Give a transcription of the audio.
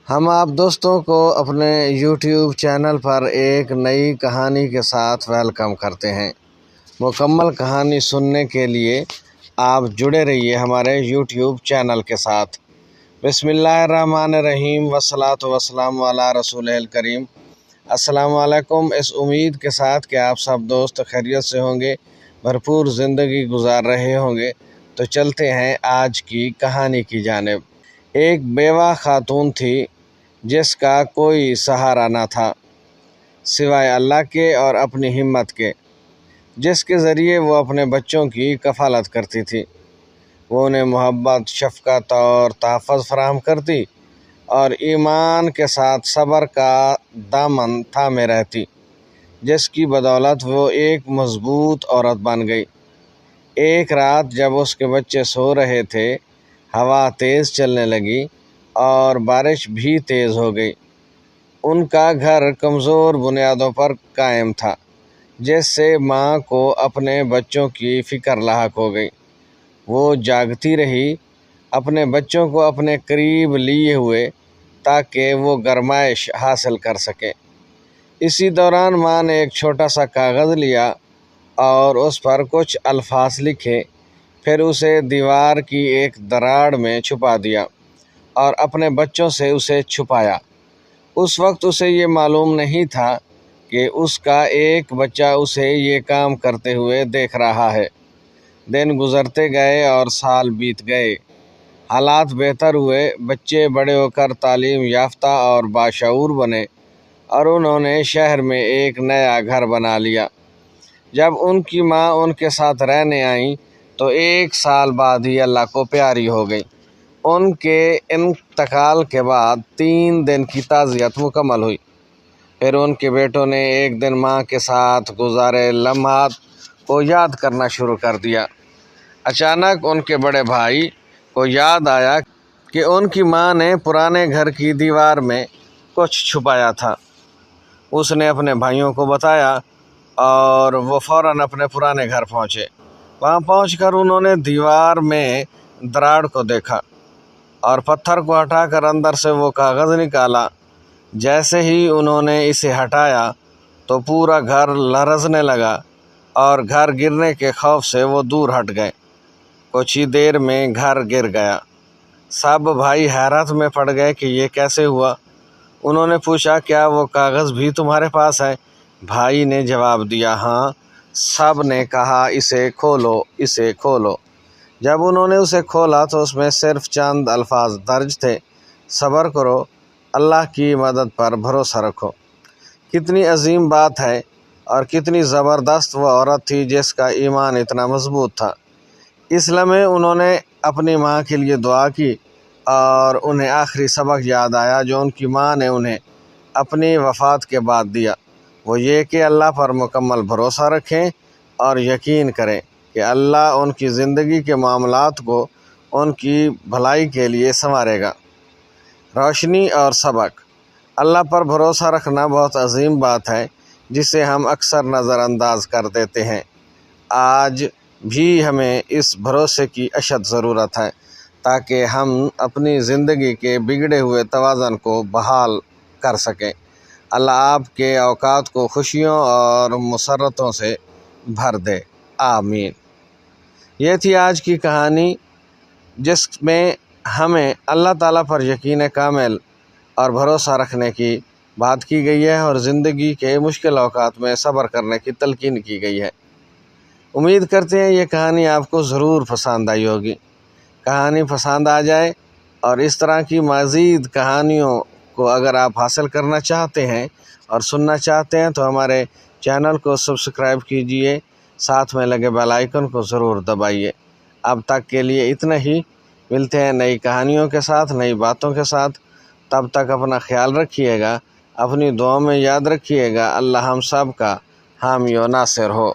ہم آپ دوستوں کو اپنے یوٹیوب چینل پر ایک نئی کہانی کے ساتھ ویلکم کرتے ہیں۔ مکمل کہانی سننے کے لیے آپ جڑے رہیے ہمارے یوٹیوب چینل کے ساتھ۔ بسم اللہ الرحمن الرحیم والصلاۃ والسلام علی رسول الکریم۔ السلام علیکم۔ اس امید کے ساتھ کہ آپ سب دوست خیریت سے ہوں گے، بھرپور زندگی گزار رہے ہوں گے، تو چلتے ہیں آج کی کہانی کی جانب۔ ایک بیوہ خاتون تھی جس کا کوئی سہارا نہ تھا سوائے اللہ کے اور اپنی ہمت کے، جس کے ذریعے وہ اپنے بچوں کی کفالت کرتی تھی۔ وہ انہیں محبت، شفقت اور تحفظ فراہم کرتی اور ایمان کے ساتھ صبر کا دامن تھامے رہتی، جس کی بدولت وہ ایک مضبوط عورت بن گئی۔ ایک رات جب اس کے بچے سو رہے تھے، ہوا تیز چلنے لگی اور بارش بھی تیز ہو گئی۔ ان کا گھر کمزور بنیادوں پر قائم تھا، جس سے ماں کو اپنے بچوں کی فکر لاحق ہو گئی۔ وہ جاگتی رہی، اپنے بچوں کو اپنے قریب لیے ہوئے تاکہ وہ گرمائش حاصل کر سکے۔ اسی دوران ماں نے ایک چھوٹا سا کاغذ لیا اور اس پر کچھ الفاظ لکھے، پھر اسے دیوار کی ایک دراڑ میں چھپا دیا اور اپنے بچوں سے اسے چھپایا۔ اس وقت اسے یہ معلوم نہیں تھا کہ اس کا ایک بچہ اسے یہ کام کرتے ہوئے دیکھ رہا ہے۔ دن گزرتے گئے اور سال بیت گئے۔ حالات بہتر ہوئے، بچے بڑے ہو کر تعلیم یافتہ اور باشعور بنے اور انہوں نے شہر میں ایک نیا گھر بنا لیا۔ جب ان کی ماں ان کے ساتھ رہنے آئیں تو 1 سال بعد ہی اللہ کو پیاری ہو گئی۔ ان کے انتقال کے بعد 3 دن کی تعزیت مکمل ہوئی۔ پھر ان کے بیٹوں نے ایک دن ماں کے ساتھ گزارے لمحات کو یاد کرنا شروع کر دیا۔ اچانک ان کے بڑے بھائی کو یاد آیا کہ ان کی ماں نے پرانے گھر کی دیوار میں کچھ چھپایا تھا۔ اس نے اپنے بھائیوں کو بتایا اور وہ فوراً اپنے پرانے گھر پہنچے۔ وہاں پہنچ کر انہوں نے دیوار میں دراڑ کو دیکھا اور پتھر کو ہٹا کر اندر سے وہ کاغذ نکالا۔ جیسے ہی انہوں نے اسے ہٹایا تو پورا گھر لرزنے لگا اور گھر گرنے کے خوف سے وہ دور ہٹ گئے۔ کچھ ہی دیر میں گھر گر گیا۔ سب بھائی حیرت میں پڑ گئے کہ یہ کیسے ہوا۔ انہوں نے پوچھا، کیا وہ کاغذ بھی تمہارے پاس ہے؟ بھائی نے جواب دیا، ہاں۔ سب نے کہا، اسے کھولو، اسے کھولو۔ جب انہوں نے اسے کھولا تو اس میں صرف چند الفاظ درج تھے، صبر کرو، اللہ کی مدد پر بھروسہ رکھو۔ کتنی عظیم بات ہے اور کتنی زبردست وہ عورت تھی جس کا ایمان اتنا مضبوط تھا۔ اس لمحے انہوں نے اپنی ماں کے لیے دعا کی اور انہیں آخری سبق یاد آیا جو ان کی ماں نے انہیں اپنی وفات کے بعد دیا۔ وہ یہ کہ اللہ پر مکمل بھروسہ رکھیں اور یقین کریں کہ اللہ ان کی زندگی کے معاملات کو ان کی بھلائی کے لیے سنوارے گا۔ روشنی اور سبق۔ اللہ پر بھروسہ رکھنا بہت عظیم بات ہے جسے ہم اکثر نظر انداز کر دیتے ہیں۔ آج بھی ہمیں اس بھروسے کی اشد ضرورت ہے تاکہ ہم اپنی زندگی کے بگڑے ہوئے توازن کو بحال کر سکیں۔ اللہ آپ کے اوقات کو خوشیوں اور مسرتوں سے بھر دے، آمین۔ یہ تھی آج کی کہانی جس میں ہمیں اللہ تعالیٰ پر یقین کامل اور بھروسہ رکھنے کی بات کی گئی ہے اور زندگی کے مشکل اوقات میں صبر کرنے کی تلقین کی گئی ہے۔ امید کرتے ہیں یہ کہانی آپ کو ضرور پسند آئی ہوگی۔ کہانی پسند آ جائے اور اس طرح کی مزید کہانیوں کو اگر آپ حاصل کرنا چاہتے ہیں اور سننا چاہتے ہیں تو ہمارے چینل کو سبسکرائب کیجئے، ساتھ میں لگے بیل آئیکن کو ضرور دبائیے۔ اب تک کے لیے اتنا ہی، ملتے ہیں نئی کہانیوں کے ساتھ، نئی باتوں کے ساتھ۔ تب تک اپنا خیال رکھیے گا، اپنی دعاؤں میں یاد رکھیے گا، اللہ ہم سب کا حامی و ناصر ہو۔